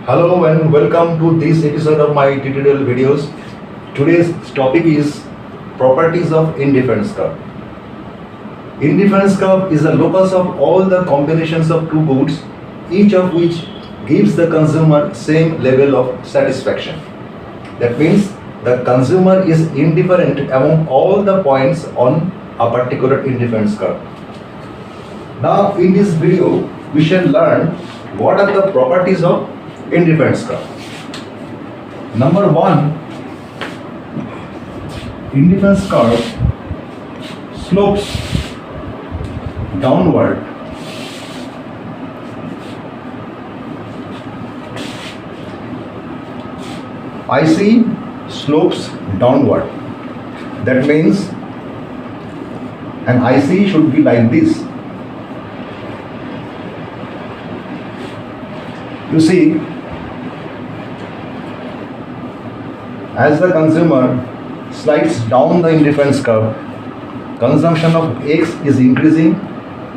Hello and welcome to this episode of my tutorial videos. Today's topic is properties of indifference curve. Indifference curve is a locus of all the combinations of two goods, each of which gives the consumer same level of satisfaction. That means the consumer is indifferent among all the points on a particular indifference curve. Now in this video we shall learn what are the properties of indifference curve. Number one, indifference curve slopes downward IC slopes downward. That means an IC should be like this. You see, as the consumer slides down the indifference curve, consumption of X is increasing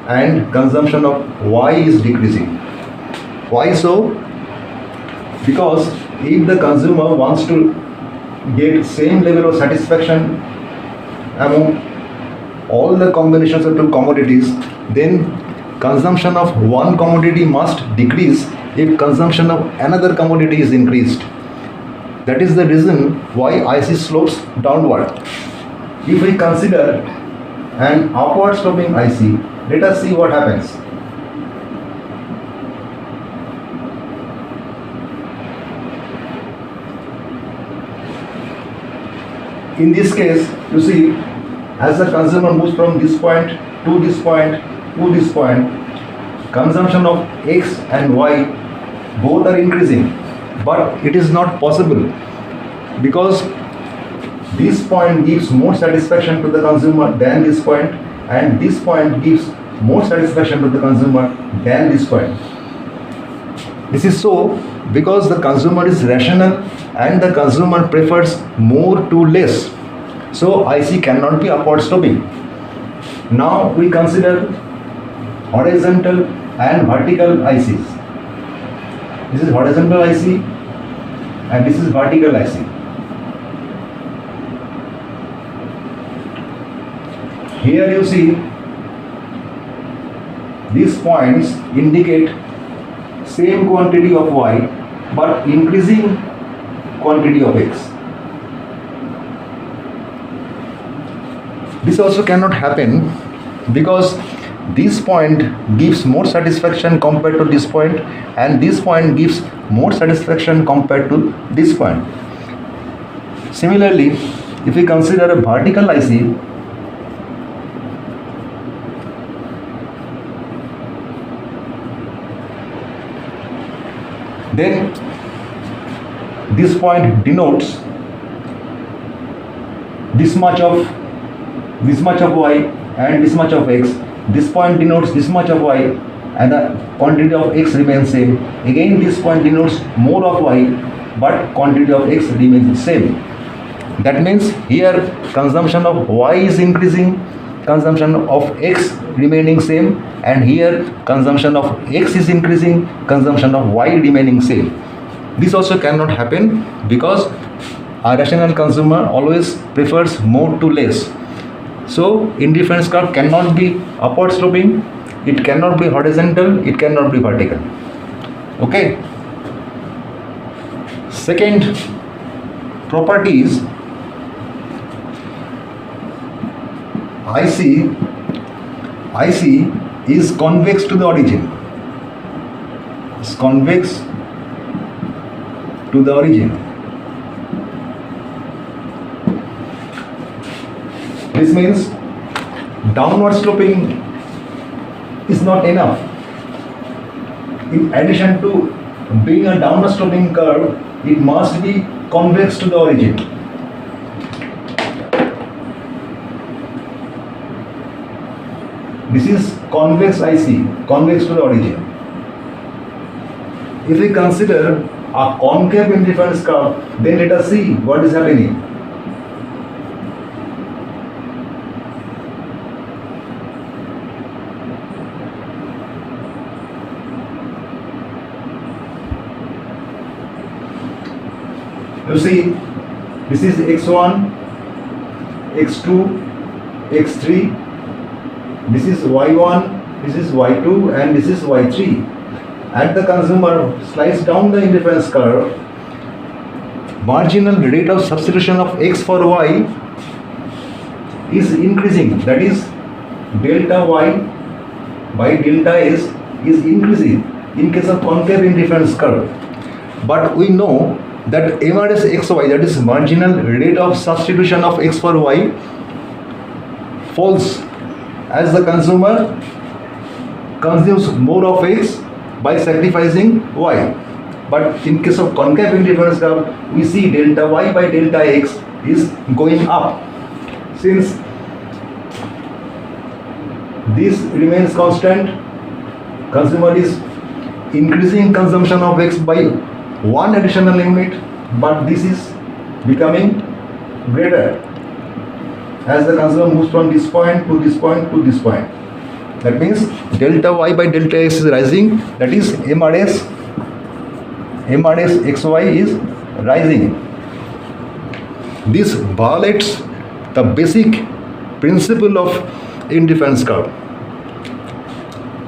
and consumption of Y is decreasing. Why so? Because if the consumer wants to get same level of satisfaction among all the combinations of two commodities, then consumption of one commodity must decrease if consumption of another commodity is increased. That is the reason why IC slopes downward. If we consider an upward sloping IC, let us see what happens. In this case, you see, as the consumer moves from this point to this point to this point, consumption of X and Y both are increasing, but it is not possible because this point gives more satisfaction to the consumer than this point, and this point gives more satisfaction to the consumer than this point. This is so because the consumer is rational and the consumer prefers more to less. So IC cannot be upward sloping. Now we consider horizontal and vertical ICs. This is horizontal IC and this is vertical IC. Here you see these points indicate same quantity of Y but increasing quantity of X. This also cannot happen because this point gives more satisfaction compared to this point and this point gives more satisfaction compared to this point. Similarly, if we consider a vertical IC, then this point denotes this much of Y and this much of X. This point denotes this much of Y and the quantity of X remains same. Again this point denotes more of Y but quantity of X remains same. That means here consumption of Y is increasing, consumption of X remaining same, and here consumption of X is increasing, consumption of Y remaining same. This also cannot happen because a rational consumer always prefers more to less. So indifference curve cannot be upward sloping, it cannot be horizontal, it cannot be vertical. Okay. Second property is IC is convex to the origin. It's convex to the origin. This means downward sloping is not enough. In addition to being a downward sloping curve, it must be convex to the origin. This is convex IC, convex to the origin. If we consider a concave indifference curve, then let us see what is happening. You see, this is x1, x2, x3, this is y1, this is y2, and this is y3. And the consumer slices down the indifference curve. Marginal rate of substitution of x for y is increasing. That is, delta y by delta s is increasing in case of concave indifference curve. But we know that MRS xy, that is marginal rate of substitution of x for y, falls as the consumer consumes more of x by sacrificing y. But in case of concave indifference curve, we see delta y by delta x is going up. Since this remains constant, consumer is increasing consumption of x by one additional unit, but this is becoming greater as the consumer moves from this point to this point to this point. That means delta y by delta x is rising, that is MRS xy is rising. This violates the basic principle of indifference curve.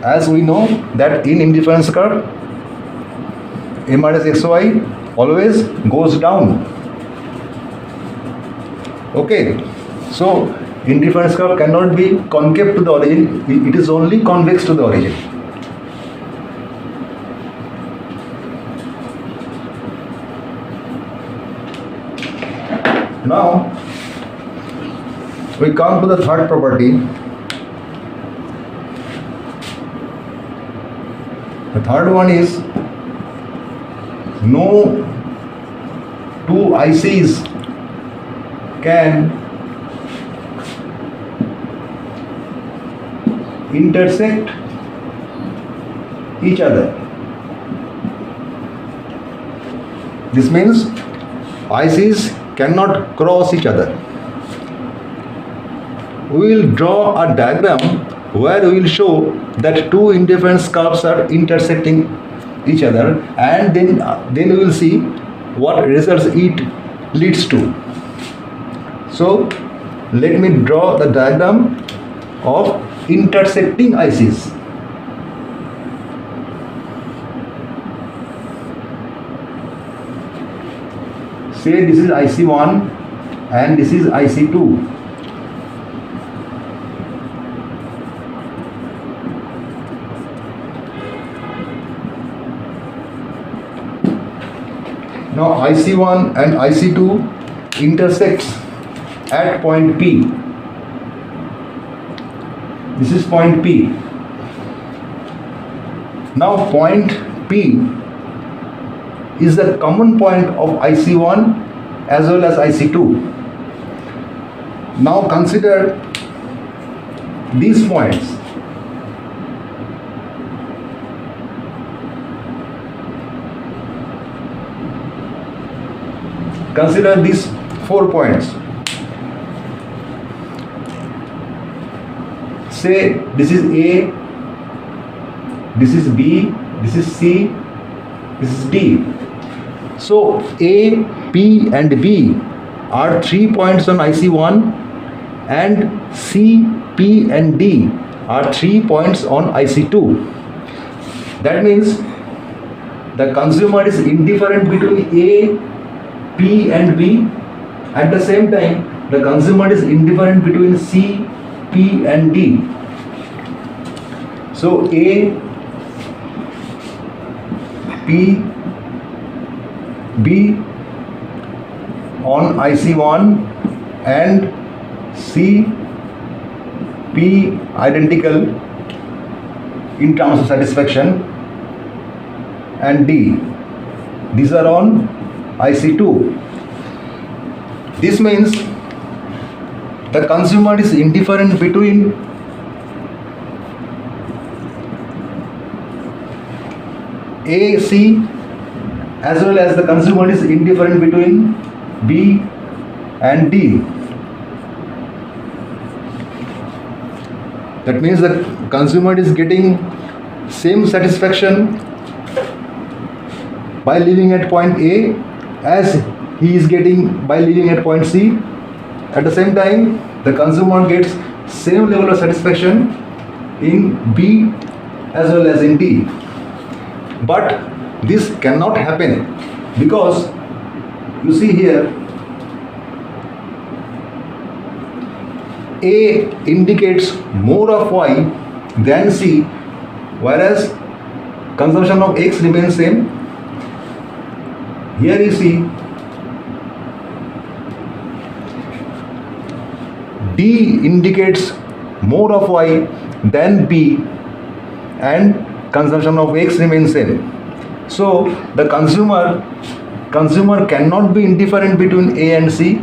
As we know that in indifference curve, MRS xy always goes down. Okay, so indifference curve cannot be concave to the origin, it is only convex to the origin. Now we come to the third property. The third one is no two ICs can intersect each other. This means ICs cannot cross each other. We will draw a diagram where we will show that two indifference curves are intersecting each other, and then we will see what results it leads to. So let me draw the diagram of intersecting ICs. Say this is IC1 and this is IC2. Now IC1 and IC2 intersects at point P. This is point P. Now point P is the common point of IC1 as well as IC2. Now consider these points. Consider these 4 points. Say this is A, this is B, this is C, this is D. So A, P and B are 3 points on IC1, and C, P and D are 3 points on IC2. That means the consumer is indifferent between A, P and B. At the same time, the consumer is indifferent between C, P and D. So A, P, B on IC1 and C, P identical in terms of satisfaction, and D, these are on IC2. This means the consumer is indifferent between A, C, as well as the consumer is indifferent between B and D. That means the consumer is getting same satisfaction by living at point A as he is getting by living at point C. At the same time, the consumer gets same level of satisfaction in B as well as in D. But this cannot happen because you see here, A indicates more of Y than C, whereas consumption of X remains same. Here you see D indicates more of Y than B and consumption of X remains same. So the consumer cannot be indifferent between A and C.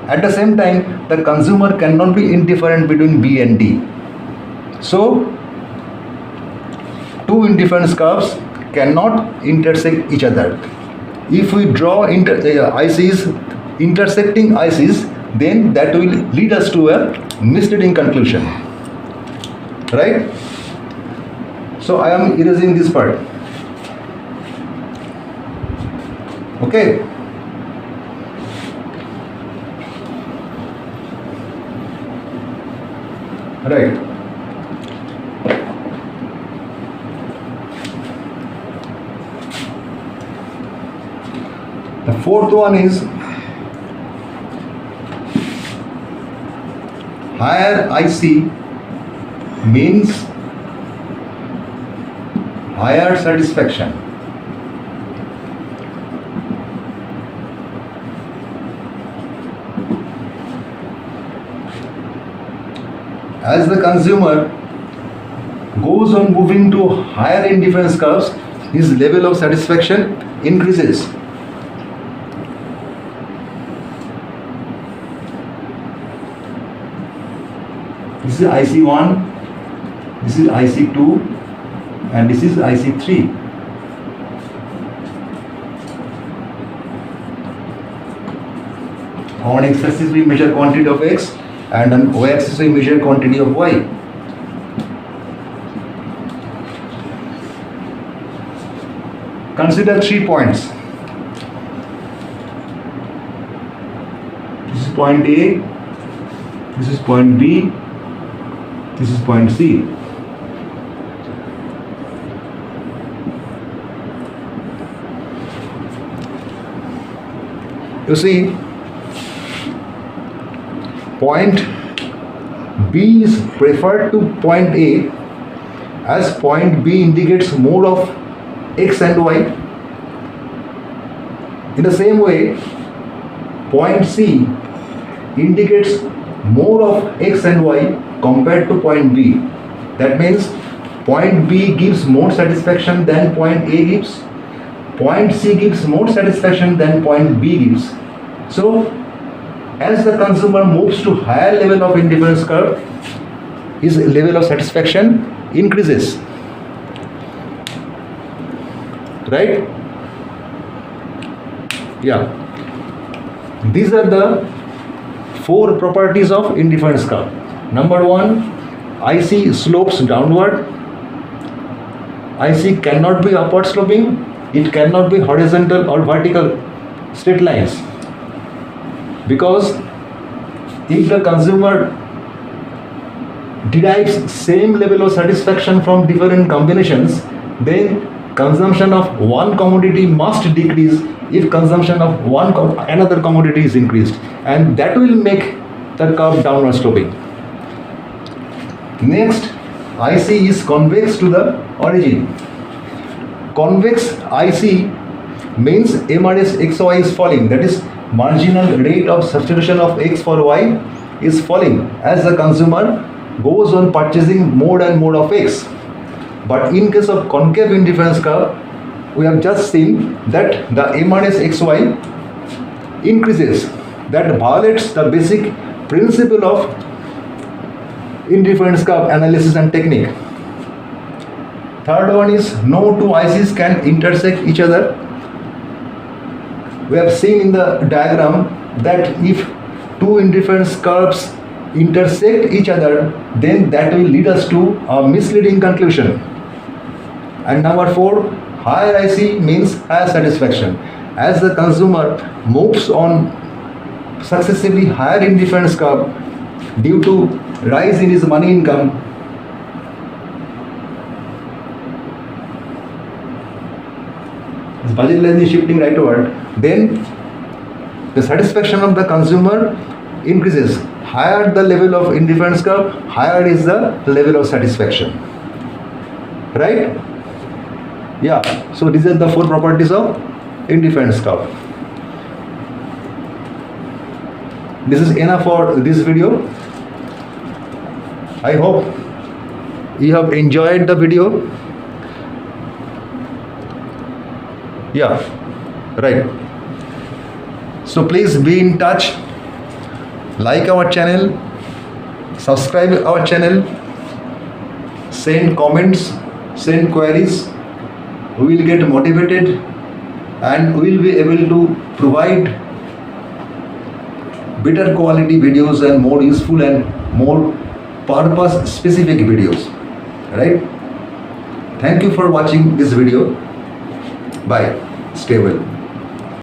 At the same time, the consumer cannot be indifferent between B and D. So two indifference curves cannot intersect each other. If we draw ICs, intersecting ICs, then that will lead us to a misleading conclusion. Right? So I am erasing this part. Okay. Right. The fourth one is higher IC means higher satisfaction. As the consumer goes on moving to higher indifference curves, his level of satisfaction increases. This is IC1, this is IC2, and this is IC3. On x-axis we measure quantity of X, and on y-axis we measure quantity of Y. Consider 3 points. This is point A, this is point B, this is point C. You see, point B is preferred to point A as point B indicates more of X and Y. In the same way, point C indicates more of X and Y compared to point B. That means point B gives more satisfaction than point A gives. Point C gives more satisfaction than point B gives. So as the consumer moves to higher level of indifference curve, his level of satisfaction increases. Right? Yeah. These are the 4 properties of indifference curve. Number 1, IC slopes downward. IC cannot be upward sloping. It cannot be horizontal or vertical straight lines. Because if the consumer derives same level of satisfaction from different combinations, then consumption of one commodity must decrease if consumption of another commodity is increased, and that will make the curve downward sloping. Next, IC is convex to the origin. Convex IC means MRS XY is falling, that is marginal rate of substitution of X for Y is falling as the consumer goes on purchasing more and more of X. But in case of concave indifference curve, we have just seen that the MRS XY increases. That violates the basic principle of indifference curve analysis and technique. Third one is no two ICs can intersect each other. We have seen in the diagram that if two indifference curves intersect each other, then that will lead us to a misleading conclusion. And number 4, higher IC means higher satisfaction. as the consumer moves on successively higher indifference curve due to rise in his money income, his budget lens is shifting rightward, then the satisfaction of the consumer increases. Higher the level of indifference curve, higher is the level of satisfaction. Right? Yeah. So these are the 4 properties of indifference curve. This is enough for this video. I hope you have enjoyed the video. Yeah. Right. So please be in touch. Like our channel, subscribe our channel, send comments, send queries. We will get motivated and we will be able to provide better quality videos and more useful and more purpose specific videos. Right? Thank you for watching this video. Bye. Stay well.